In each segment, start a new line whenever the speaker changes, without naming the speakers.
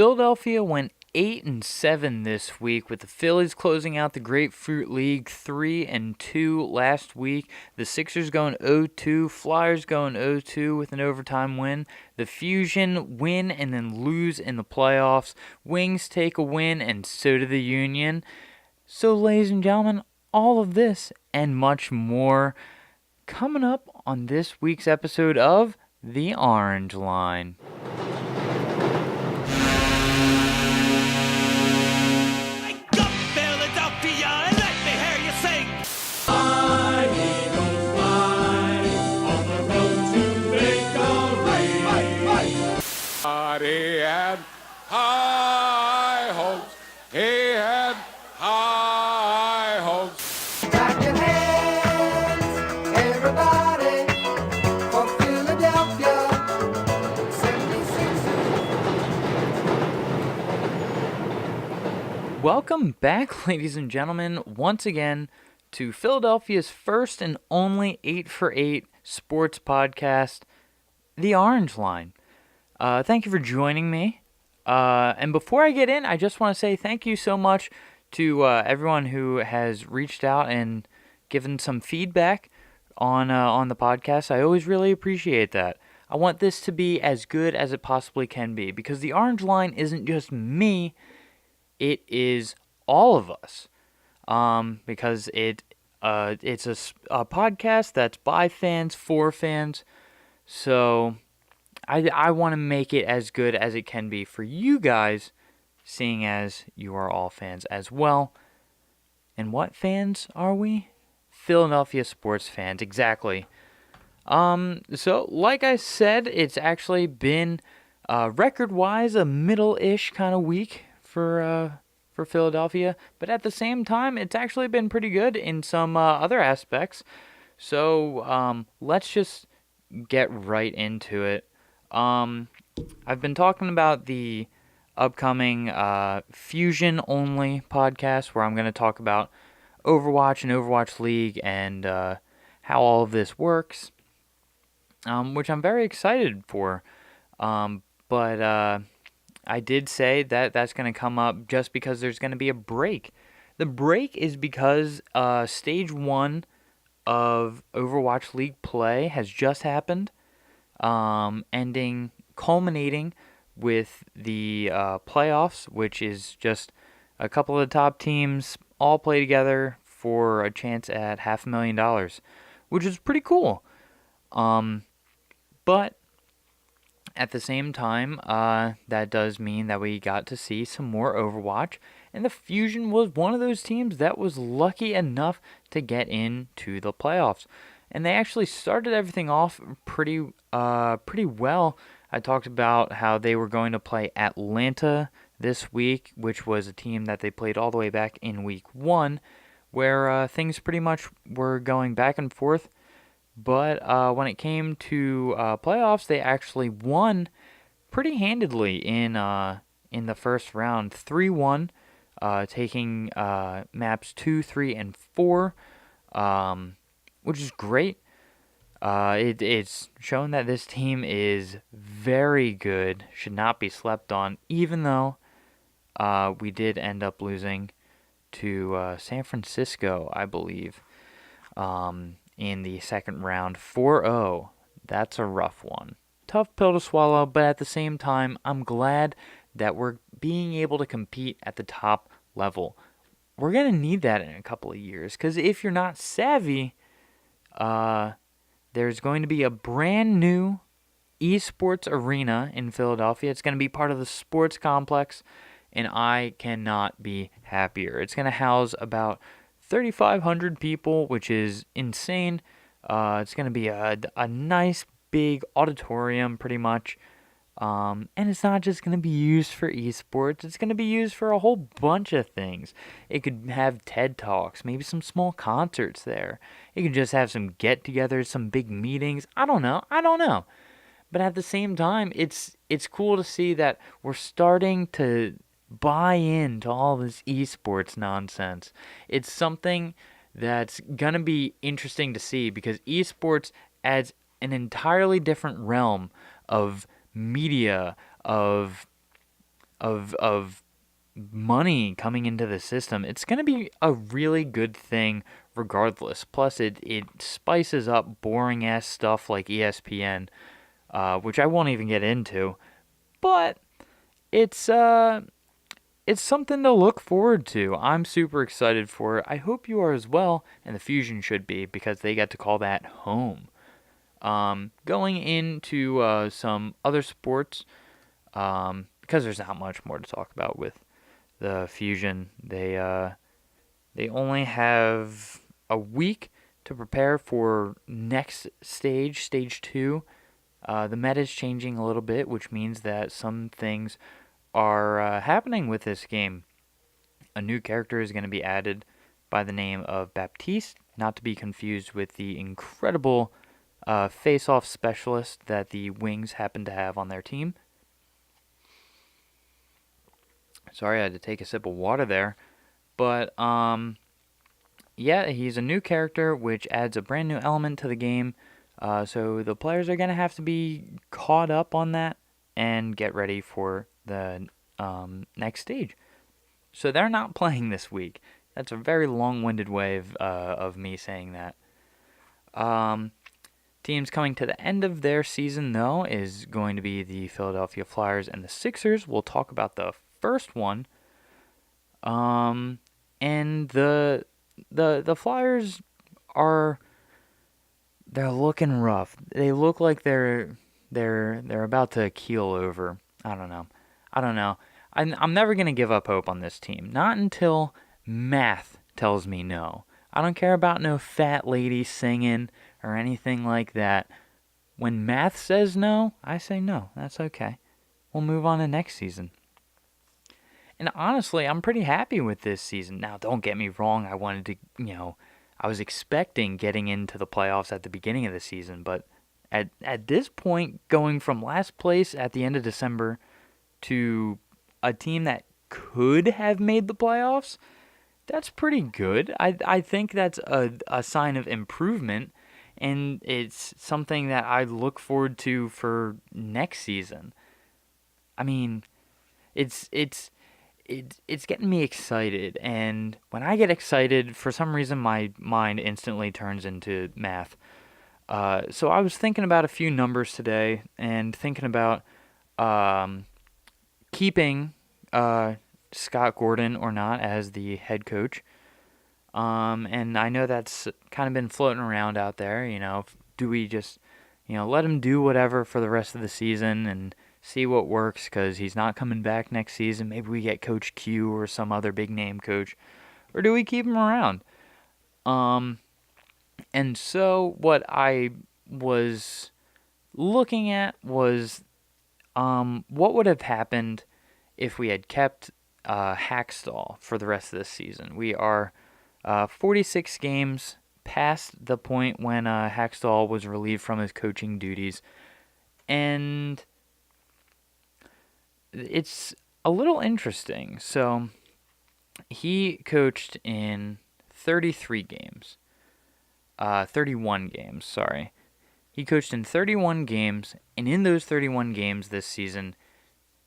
Philadelphia went 8-7 this week, with the Phillies closing out the Grapefruit League 3-2 last week. The Sixers going 0-2, Flyers going 0-2 with an overtime win. The Fusion win and then lose in the playoffs. Wings take a win, and so do the Union. So, ladies and gentlemen, all of this and much more coming up on this week's episode of The Orange Line.
He had high hopes. He had high hopes.
Clap your hands, everybody, for Philadelphia 76ers.
Welcome back, ladies and gentlemen, once again to Philadelphia's first and only 8-for-8 sports podcast, The Orange Line. Thank you for joining me. And before I get in, I just want to say thank you so much to everyone who has reached out and given some feedback on the podcast. I always really appreciate that. I want this to be as good as it possibly can be, because the Orange Line isn't just me, it is all of us. Because it's a podcast that's by fans, for fans, so I want to make it as good as it can be for you guys, seeing as you are all fans as well. And what fans are we? Philadelphia sports fans, exactly. So, like I said, it's actually been, record-wise, a middle-ish kind of week for Philadelphia. But at the same time, it's actually been pretty good in some other aspects. So, let's just get right into it. I've been talking about the upcoming Fusion only podcast, where I'm going to talk about Overwatch and Overwatch League and how all of this works, which I'm very excited for. But I did say that that's going to come up just because there's going to be a break. The break is because Stage 1 of Overwatch League play has just happened. Culminating with the playoffs, which is just a couple of the top teams all play together for a chance at $500,000, which is pretty cool. But at the same time, that does mean that we got to see some more Overwatch, and the Fusion was one of those teams that was lucky enough to get into the playoffs. And they actually started everything off pretty well. I talked about how they were going to play Atlanta this week, which was a team that they played all the way back in week 1, where things pretty much were going back and forth. But when it came to playoffs, they actually won pretty handedly in the first round, 3-1, taking maps 2, 3, and 4. Which is great. It's shown that this team is very good, should not be slept on, even though we did end up losing to San Francisco, I believe, in the second round, 4-0. That's a rough one. Tough pill to swallow, but at the same time, I'm glad that we're being able to compete at the top level. We're going to need that in a couple of years, because if you're not savvy, there's going to be a brand new esports arena in Philadelphia. It's going to be part of the sports complex, and I cannot be happier. It's going to house about 3,500 people, which is insane. It's going to be a nice big auditorium, pretty much. And it's not just going to be used for esports. It's going to be used for a whole bunch of things. It could have TED Talks, maybe some small concerts there. It could just have some get-togethers, some big meetings. I don't know. But at the same time, it's cool to see that we're starting to buy into all this esports nonsense. It's something that's going to be interesting to see, because esports adds an entirely different realm of media, of of money coming into the system, it's going to be a really good thing regardless. Plus, it spices up boring ass stuff like ESPN, which I won't even get into. But it's something to look forward to. I'm super excited for it. I hope you are as well, and the Fusion should be because they get to call that home. Going into some other sports, because there's not much more to talk about with the Fusion. They only have a week to prepare for next stage, stage two. The meta is changing a little bit, which means that some things are happening with this game. A new character is going to be added by the name of Baptiste, not to be confused with the incredible face-off specialist that the Wings happen to have on their team. Sorry, I had to take a sip of water there. But, yeah, he's a new character, which adds a brand new element to the game. So the players are going to have to be caught up on that and get ready for the next stage. So they're not playing this week. That's a very long-winded way of me saying that. Teams coming to the end of their season, though, is going to be the Philadelphia Flyers and the Sixers. We'll talk about the first one. And the Flyers they're looking rough. They look like they're about to keel over. I don't know. I'm never gonna give up hope on this team. Not until math tells me no. I don't care about no fat lady singing or anything like that. When math says no, I say no. That's okay. We'll move on to next season. And honestly, I'm pretty happy with this season. Now, don't get me wrong. I wanted to, I was expecting getting into the playoffs at the beginning of the season, but at this point, going from last place at the end of December to a team that could have made the playoffs, that's pretty good. I think that's a sign of improvement, and it's something that I look forward to for next season. I mean, it's getting me excited, and when I get excited, for some reason my mind instantly turns into math. So I was thinking about a few numbers today, and thinking about keeping Scott Gordon or not as the head coach. And I know that's kind of been floating around out there. Do we just let him do whatever for the rest of the season and see what works, because he's not coming back next season? Maybe we get Coach Q or some other big name coach, or do we keep him around? And so what I was looking at was what would have happened if we had kept Hackstall for the rest of this season. We are 46 games past the point when Hackstall was relieved from his coaching duties, and it's a little interesting. So he coached in 31 games, sorry. He coached in 31 games, and in those 31 games this season,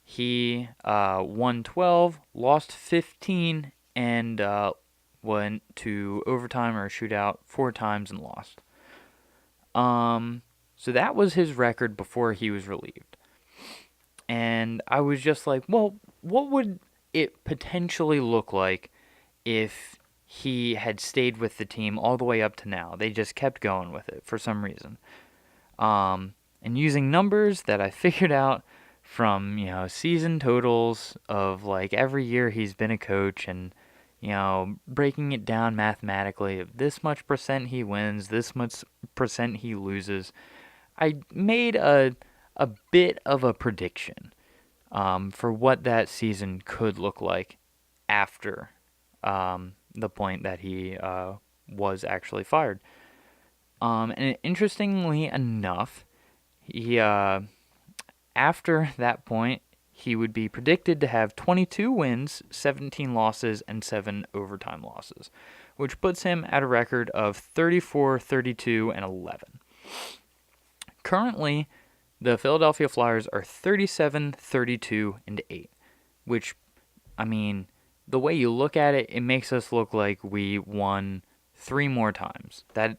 he won 12, lost 15, and went to overtime or a shootout 4 times and lost. So that was his record before he was relieved. And I was just like, well, what would it potentially look like if he had stayed with the team all the way up to now? They just kept going with it for some reason. And using numbers that I figured out from, season totals of like every year he's been a coach, and, breaking it down mathematically, of this much percent he wins, this much percent he loses, I made a bit of a prediction for what that season could look like after the point that he was actually fired. And interestingly enough, he after that point, he would be predicted to have 22 wins, 17 losses, and 7 overtime losses, which puts him at a record of 34, 32, and 11. Currently, the Philadelphia Flyers are 37, 32, and 8. which, I mean, the way you look at it, it makes us look like we won 3 more times. That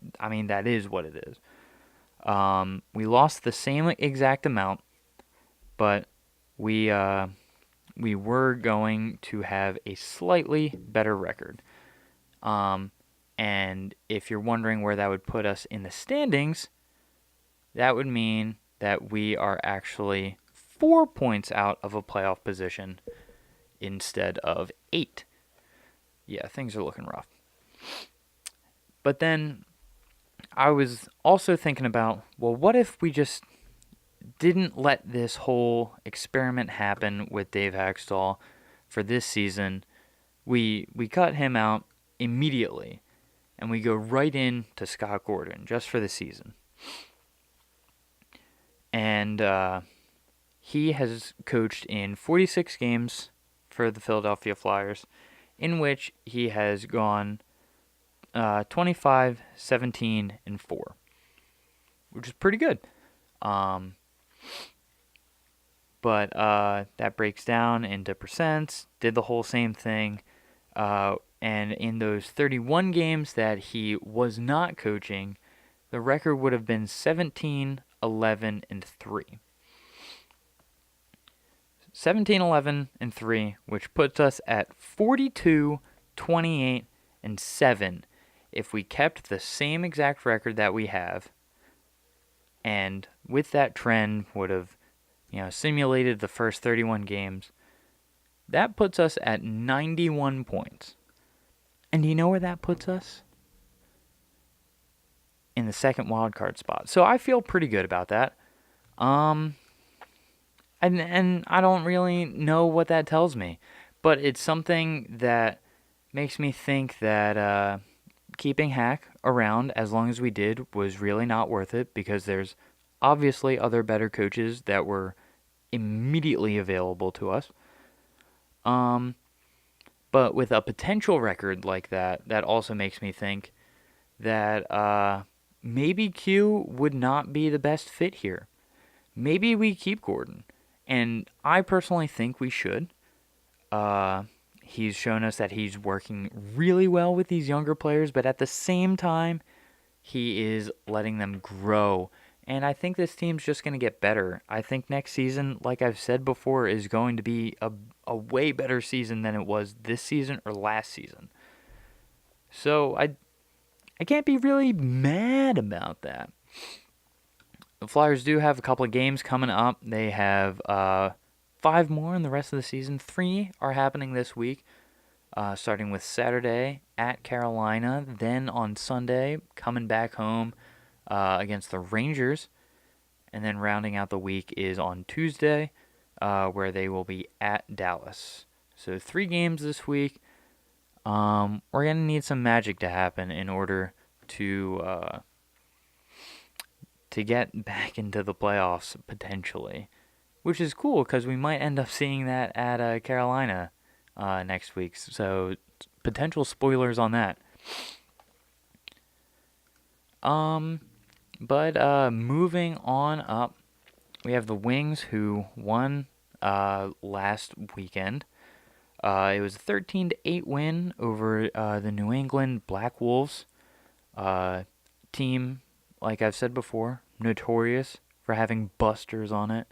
is what it is. We lost the same exact amount, but we we were going to have a slightly better record. And if you're wondering where that would put us in the standings, that would mean that we are actually 4 points out of a playoff position instead of 8. Yeah, things are looking rough. But then I was also thinking about, well, what if we just didn't let this whole experiment happen with Dave Haxtell for this season? We cut him out immediately, and we go right in to Scott Gordon just for the season. And he has coached in 46 games for the Philadelphia Flyers, in which he has gone 25, 17, and 4, which is pretty good. But that breaks down into percents, did the whole same thing. And in those 31 games that he was not coaching, the record would have been 17, 11, and 3. 17, 11, and 3, which puts us at 42, 28, and 7 if we kept the same exact record that we have. And with that trend, would have simulated the first 31 games. That puts us at 91 points. And do you know where that puts us? In the second wildcard spot. So I feel pretty good about that. And I don't really know what that tells me, but it's something that makes me think that keeping Hack around as long as we did was really not worth it, because there's obviously other better coaches that were immediately available to us. But with a potential record like that, that also makes me think that maybe Q would not be the best fit here. Maybe we keep Gordon. And I personally think we should. He's shown us that he's working really well with these younger players, but at the same time, he is letting them grow. And I think this team's just going to get better. I think next season, like I've said before, is going to be a way better season than it was this season or last season. So I can't be really mad about that. The Flyers do have a couple of games coming up. They have 5 more in the rest of the season. 3 are happening this week, starting with Saturday at Carolina. Then on Sunday, coming back home against the Rangers. And then rounding out the week is on Tuesday, where they will be at Dallas. So 3 games this week. We're going to need some magic to happen in order to get back into the playoffs, potentially. Which is cool, because we might end up seeing that at Carolina next week. So, potential spoilers on that. But moving on up, we have the Wings, who won last weekend. It was a 13-8 win over the New England Black Wolves team. Like I've said before, notorious for having busters on it.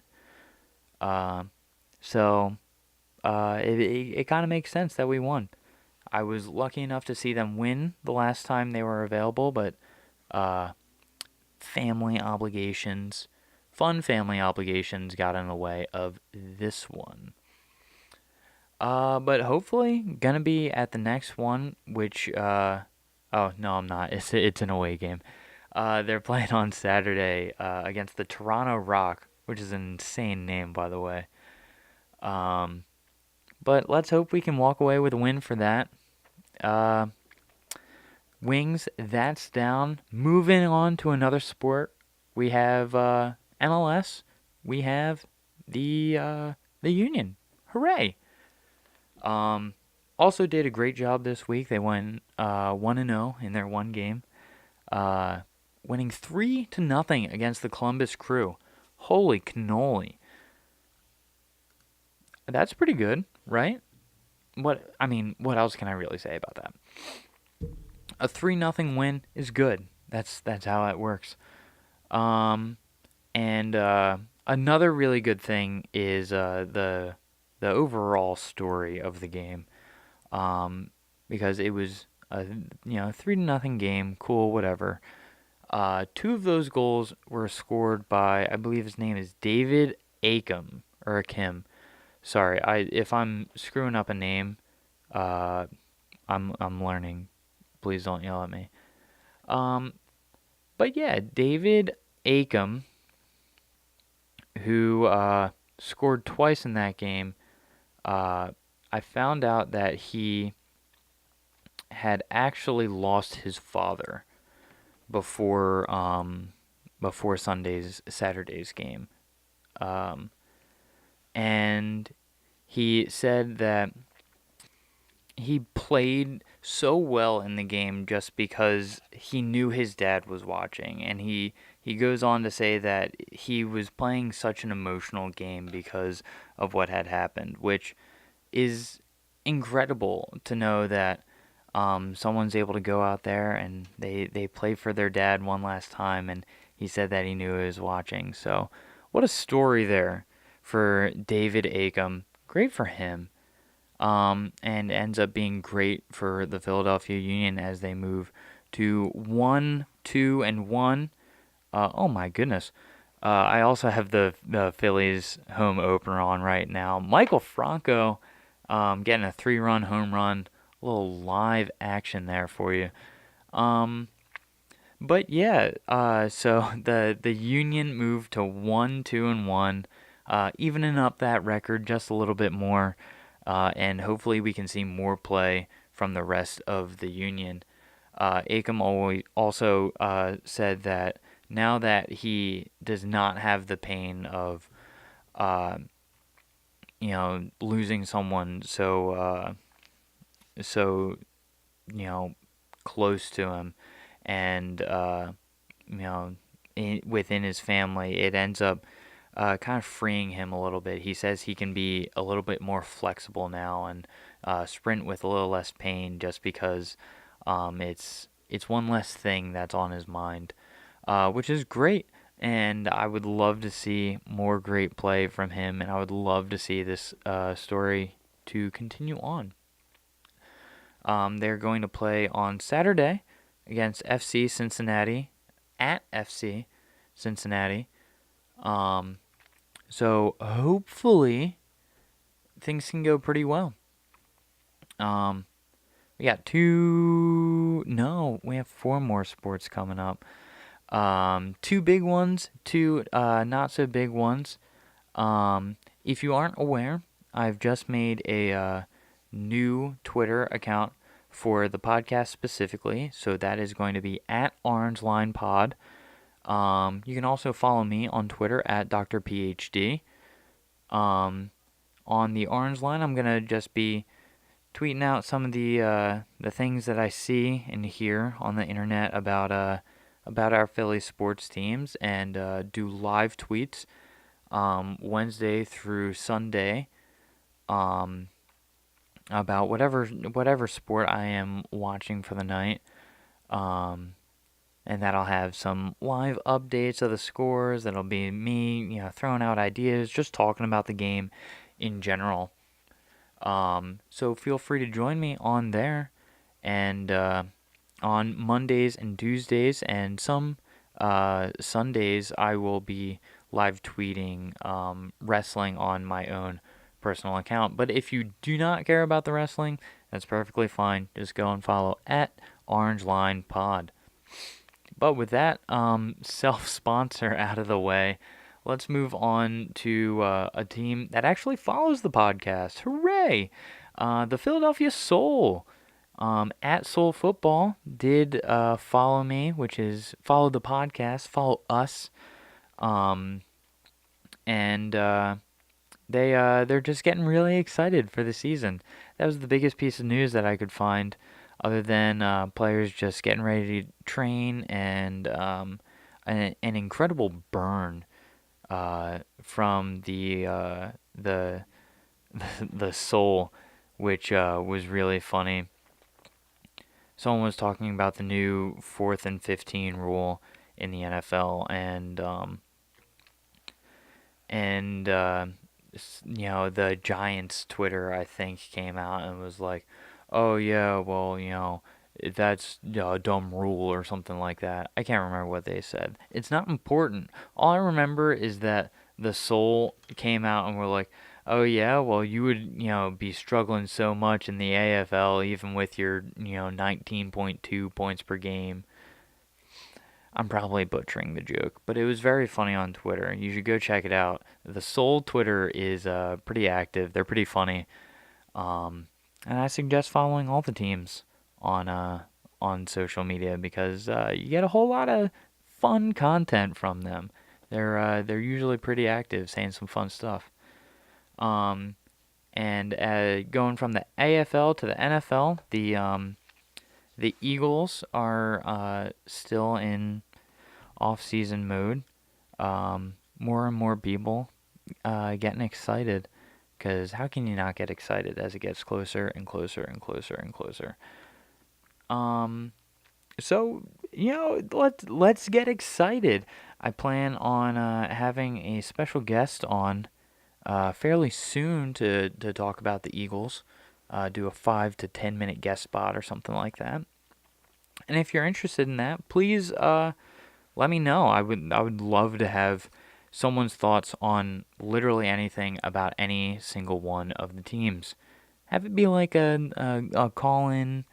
So it kind of makes sense that we won. I was lucky enough to see them win the last time they were available, but family obligations, fun family obligations got in the way of this one. But hopefully gonna be at the next one, which oh no, I'm not. It's an away game. They're playing on Saturday against the Toronto Rock, which is an insane name, by the way. But let's hope we can walk away with a win for that. Wings, that's down. Moving on to another sport, we have MLS. We have the Union. Hooray! Also did a great job this week. They went 1-0 in their one game, winning 3-0 against the Columbus Crew. Holy cannoli! That's pretty good, right? What else can I really say about that? A 3-0 win is good. That's how it works. Um, and another really good thing is the overall story of the game. Because it was a 3-0 game, cool, whatever. Two of those goals were scored by, I believe his name is David Acom or Akim. Sorry, if I'm screwing up a name, uh, I'm learning. Please don't yell at me. Um, but yeah, David Acom, who scored twice in that game. I found out that he had actually lost his father before before Saturday's game, um, and he said that he played so well in the game just because he knew his dad was watching, and he goes on to say that he was playing such an emotional game because of what had happened, which is incredible to know that someone's able to go out there and they play for their dad one last time, and he said that he knew he was watching. So, what a story there for David Acom. Great for him. And ends up being great for the Philadelphia Union as they move to 1-2-1. Oh my goodness. I also have the Phillies home opener on right now. Michael Franco getting a 3-run home run. A little live action there for you. Um, but yeah, so the Union moved to 1-2-1, evening up that record just a little bit more, and hopefully we can see more play from the rest of the Union. Acom always also said that now that he does not have the pain of, uh, losing someone so close to him, and you know, within his family, it ends up kind of freeing him a little bit. He says he can be a little bit more flexible now and sprint with a little less pain, just because it's one less thing that's on his mind, which is great. And I would love to see more great play from him, and I would love to see this story to continue on. They're going to play on Saturday against FC Cincinnati at FC Cincinnati. Um, so hopefully things can go pretty well. Um, we got two. No, we have four more sports coming up. Two big ones, two not so big ones. If you aren't aware, I've just made a new Twitter account for the podcast specifically. So that is going to be at Orange Line Pod. You can also follow me on Twitter at Dr. PhD. On the Orange Line, I'm gonna just be tweeting out some of the things that I see and hear on the internet about our Philly sports teams, and do live tweets Wednesday through Sunday um, about whatever sport I am watching for the night. Um, and that'll have some live updates of the scores. That'll be me, throwing out ideas, just talking about the game in general. So feel free to join me on there, and on Mondays and Tuesdays, and some Sundays, I will be live tweeting wrestling on my own personal account. But if you do not care about the wrestling, that's perfectly fine. Just go and follow at Orange Line Pod. But with that self-sponsor out of the way, let's move on to a team that actually follows the podcast. Hooray! The Philadelphia Soul. At Soul Football did follow me, which is follow the podcast, follow us, um, and they're just getting really excited for the season. That was the biggest piece of news that I could find, other than players just getting ready to train, and an incredible burn from the the Soul, which was really funny. Someone was talking about the new 4th and 15 rule in the NFL, and the Giants Twitter, I think, came out and was like, "Oh yeah, well, that's a dumb rule," or something like that. I can't remember what they said. It's not important. All I remember is that the Soul came out and were like, "Oh yeah, well, you would, be struggling so much in the AFL even with your, 19.2 points per game." I'm probably butchering the joke, but it was very funny on Twitter. You should go check it out. The Soul Twitter is pretty active. They're pretty funny, and I suggest following all the teams on on social media because you get a whole lot of fun content from them. They're usually pretty active, saying some fun stuff. Um, and going from the AFL to the NFL, the Eagles are still in off-season mode. More and more people getting excited because how can you not get excited as it gets closer and closer and closer and closer? Um, so let's get excited. I plan on having a special guest on fairly soon to talk about the Eagles. Do a 5 to 10 minute guest spot or something like that. And if you're interested in that, please let me know. I would love to have someone's thoughts on literally anything about any single one of the teams. Have it be like a call in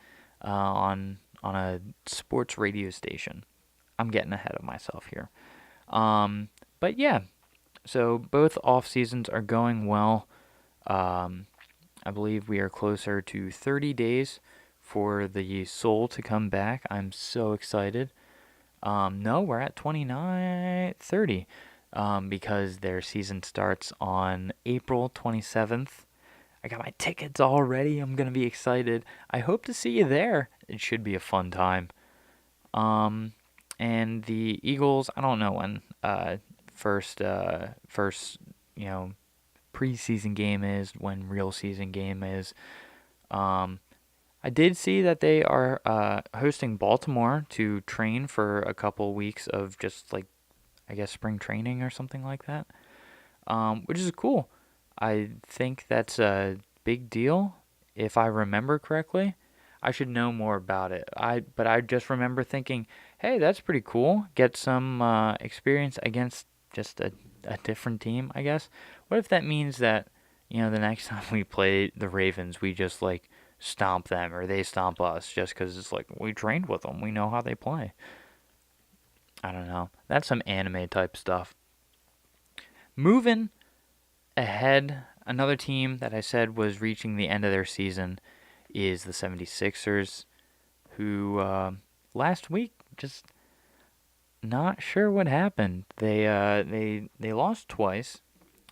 on a sports radio station. I'm getting ahead of myself here. But yeah, so both off seasons are going well. Um, I believe we are closer to 30 days for the Soul to come back. I'm so excited. No, we're at 29, 30, because their season starts on April 27th. I got my tickets already. I'm gonna be excited. I hope to see you there. It should be a fun time. Um, and the Eagles, I don't know when first preseason game is, when real season game is. Um, I did see that they are hosting Baltimore to train for a couple weeks of just like, I guess, spring training or something like that, which is cool. I think that's a big deal, if I remember correctly. I should know more about it. But I just remember thinking, hey, that's pretty cool. Get some experience against just a different team, I guess. What if that means that, the next time we play the Ravens, we just like stomp them or they stomp us just because it's like we trained with them. We know how they play. I don't know. That's some anime type stuff. Moving ahead, another team that I said was reaching the end of their season is the 76ers, who last week just not sure what happened. They lost twice,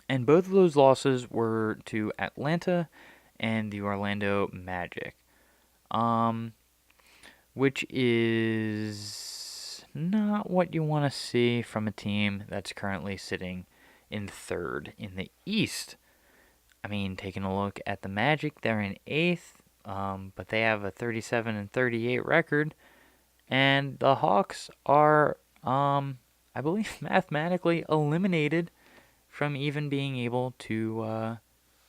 and both of those losses were to Atlanta and the Orlando Magic. Um, which is not what you want to see from a team that's currently sitting in third in the East. I mean, taking a look at the Magic, they're in eighth, but they have a 37-38 record, and the Hawks are, I believe, mathematically eliminated from even being able to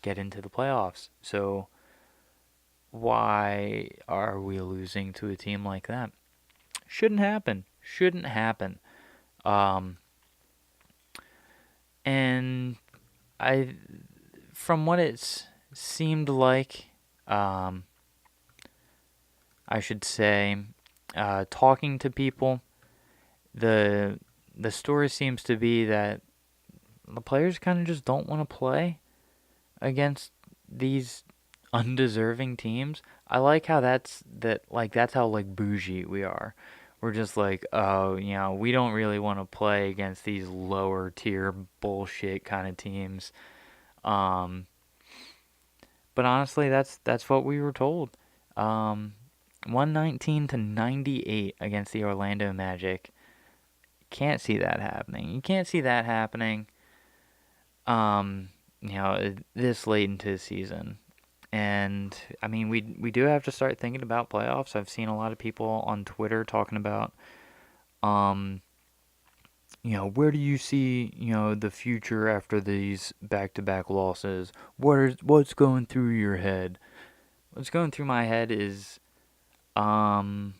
get into the playoffs. So why are we losing to a team like that? Shouldn't happen. Shouldn't happen. Um, and I, from what it's seemed like, um, I should say, talking to people, the the story seems to be that the players kind of just don't want to play against these undeserving teams. I like how that's how like bougie we are. We're just like, oh, we don't really want to play against these lower tier bullshit kind of teams. Um, but honestly, that's what we were told. Um, 119-98 against the Orlando Magic. Can't see that happening. You can't see that happening. Um, this late into the season. And I mean, we do have to start thinking about playoffs. I've seen a lot of people on Twitter talking about, um, where do you see, the future after these back-to-back losses? What's going through your head? What's going through my head is, um,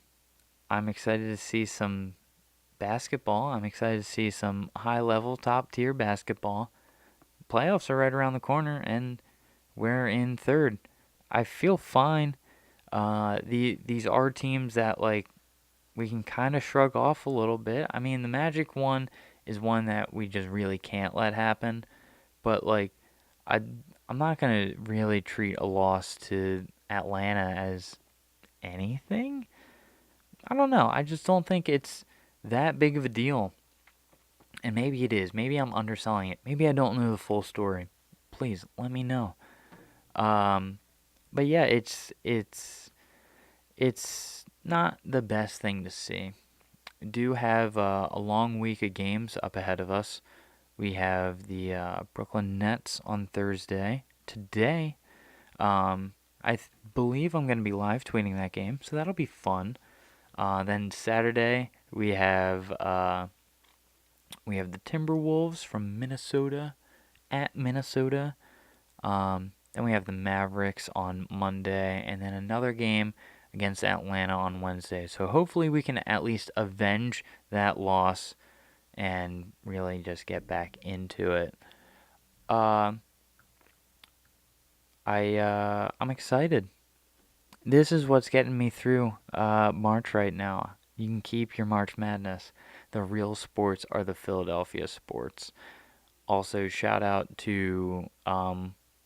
I'm excited to see some basketball. I'm excited to see some high-level, top-tier basketball. Playoffs are right around the corner, and we're in third. I feel fine. These are teams that like we can kind of shrug off a little bit. I mean, the Magic one is one that we just really can't let happen. But like, I I'm not gonna really treat a loss to Atlanta as anything. I don't know. I just don't think it's that big of a deal. And maybe it is. Maybe I'm underselling it. Maybe I don't know the full story. Please let me know. Um, but yeah, it's not the best thing to see. We do have a long week of games up ahead of us. We have the Brooklyn Nets on Thursday. Today, believe I'm going to be live tweeting that game, so that'll be fun. Then Saturday we have the Timberwolves from Minnesota at Minnesota. Then we have the Mavericks on Monday, and then another game against Atlanta on Wednesday. So hopefully we can at least avenge that loss and really just get back into it. Uh, I'm excited. This is what's getting me through March right now. You can keep your March Madness. The real sports are the Philadelphia sports. Also, shout out to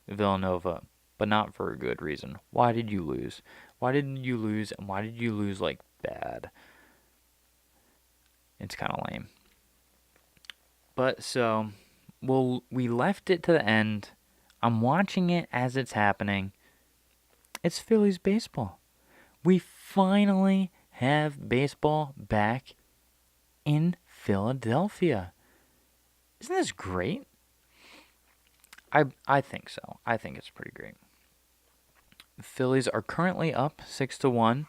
Villanova, but not for a good reason. Why did you lose? Why did you lose, and why did you lose like bad? It's kind of lame. But so, we left it to the end. I'm watching it as it's happening. It's Phillies baseball. We finally have baseball back in Philadelphia. Isn't this great? I think so. I think it's pretty great. The Phillies are currently up 6-1,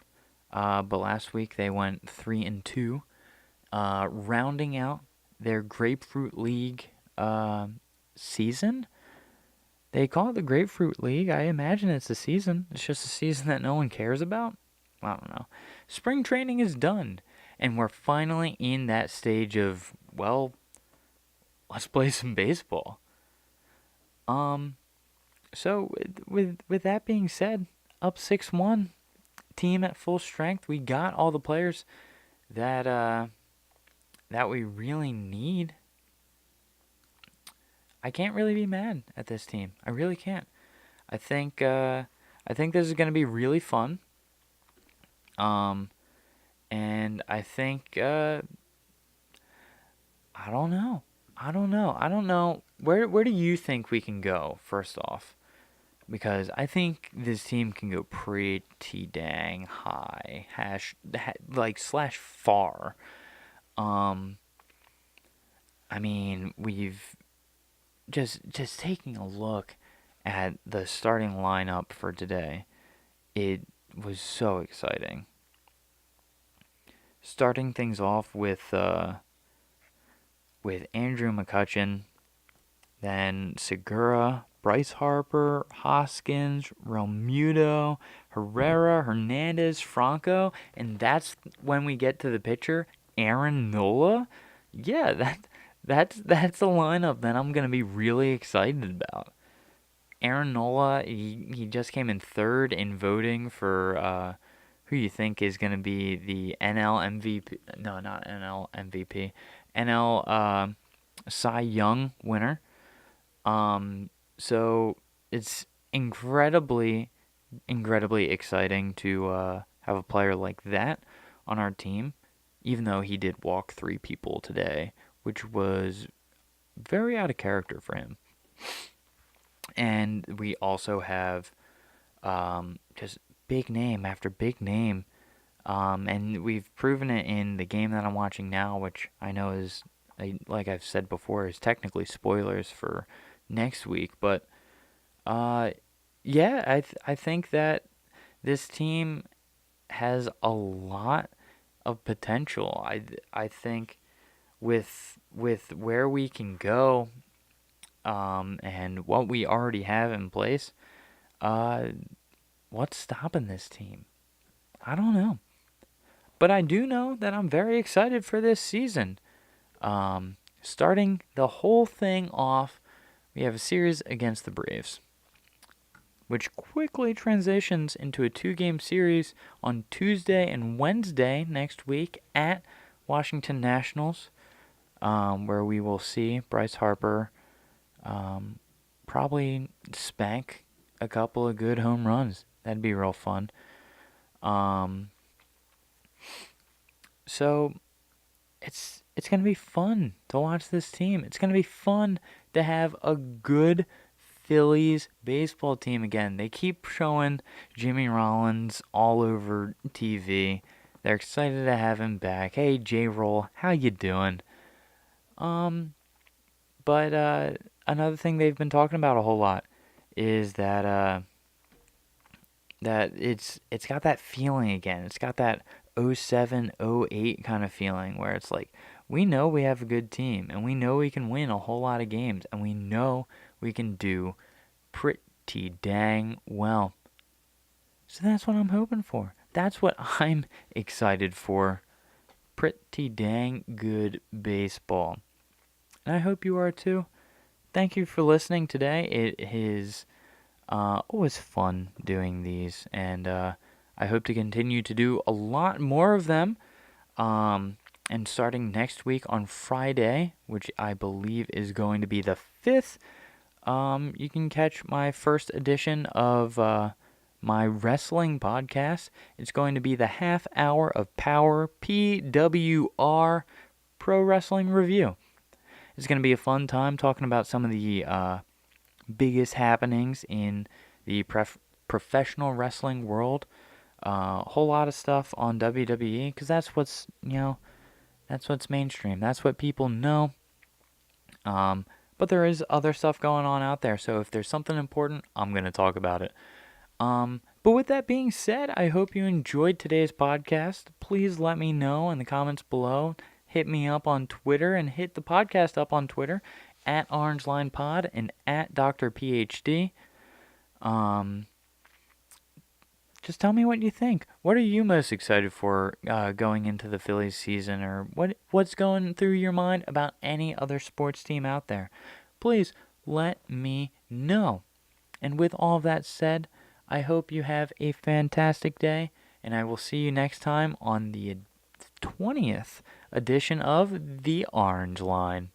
but last week they went 3-2, rounding out their Grapefruit League season. They call it the Grapefruit League. I imagine it's a season. It's just a season that no one cares about. I don't know. Spring training is done, and we're finally in that stage of, well, let's play some baseball. Um, so with that being said, up 6-1, team at full strength. We got all the players that that we really need. I can't really be mad at this team. I really can't. I think this is going to be really fun. Um, and I think I don't know. I don't know. Where do you think we can go first off? Because I think this team can go pretty dang high, like slash far. Um, I mean, we've just taking a look at the starting lineup for today. It was so exciting. Starting things off with Andrew McCutchen, then Segura, Bryce Harper, Hoskins, Romuto, Herrera, Hernandez, Franco, and that's when we get to the pitcher, Aaron Nola. Yeah, that's a lineup that I'm gonna be really excited about. Aaron Nola, he just came in third in voting for who you think is gonna be the NL MVP? No, not NL MVP. NL Cy Young winner. So it's incredibly exciting to have a player like that on our team, even though he did walk three people today, which was very out of character for him. And we also have just big name after big name. And we've proven it in the game that I'm watching now, which I know is, like I've said before, is technically spoilers for next week. But yeah, I think that this team has a lot of potential. I think with where we can go, and what we already have in place, uh, what's stopping this team? I don't know. But I do know that I'm very excited for this season. Starting the whole thing off, we have a series against the Braves, which quickly transitions into a 2-game series on Tuesday and Wednesday next week at Washington Nationals, where we will see Bryce Harper probably spank a couple of good home runs. That'd be real fun. Um, so it's gonna be fun to watch this team. It's gonna be fun to have a good Phillies baseball team again. They keep showing Jimmy Rollins all over TV. They're excited to have him back. Hey J-Roll, how you doing? But another thing they've been talking about a whole lot is that it's got that feeling again. It's got that '07, '08 kind of feeling where it's like we know we have a good team and we know we can win a whole lot of games and we know we can do pretty dang well. So that's what I'm hoping for. That's what I'm excited for. Pretty dang good baseball. And I hope you are too. Thank you for listening today. It is always fun doing these, and I hope to continue to do a lot more of them. And starting next week on Friday, which I believe is going to be the 5th, you can catch my first edition of my wrestling podcast. It's going to be the half hour of Power PWR Pro Wrestling Review. It's going to be a fun time talking about some of the biggest happenings in the professional wrestling world. A whole lot of stuff on WWE because that's what's mainstream. That's what people know. But there is other stuff going on out there. So if there's something important, I'm going to talk about it. But with that being said, I hope you enjoyed today's podcast. Please let me know in the comments below. Hit me up on Twitter and hit the podcast up on Twitter at Orange Line Pod and at Dr. PhD. Just tell me what you think. What are you most excited for going into the Phillies season, or what's going through your mind about any other sports team out there? Please let me know. And with all of that said, I hope you have a fantastic day, and I will see you next time on the 20th edition of The Orange Line.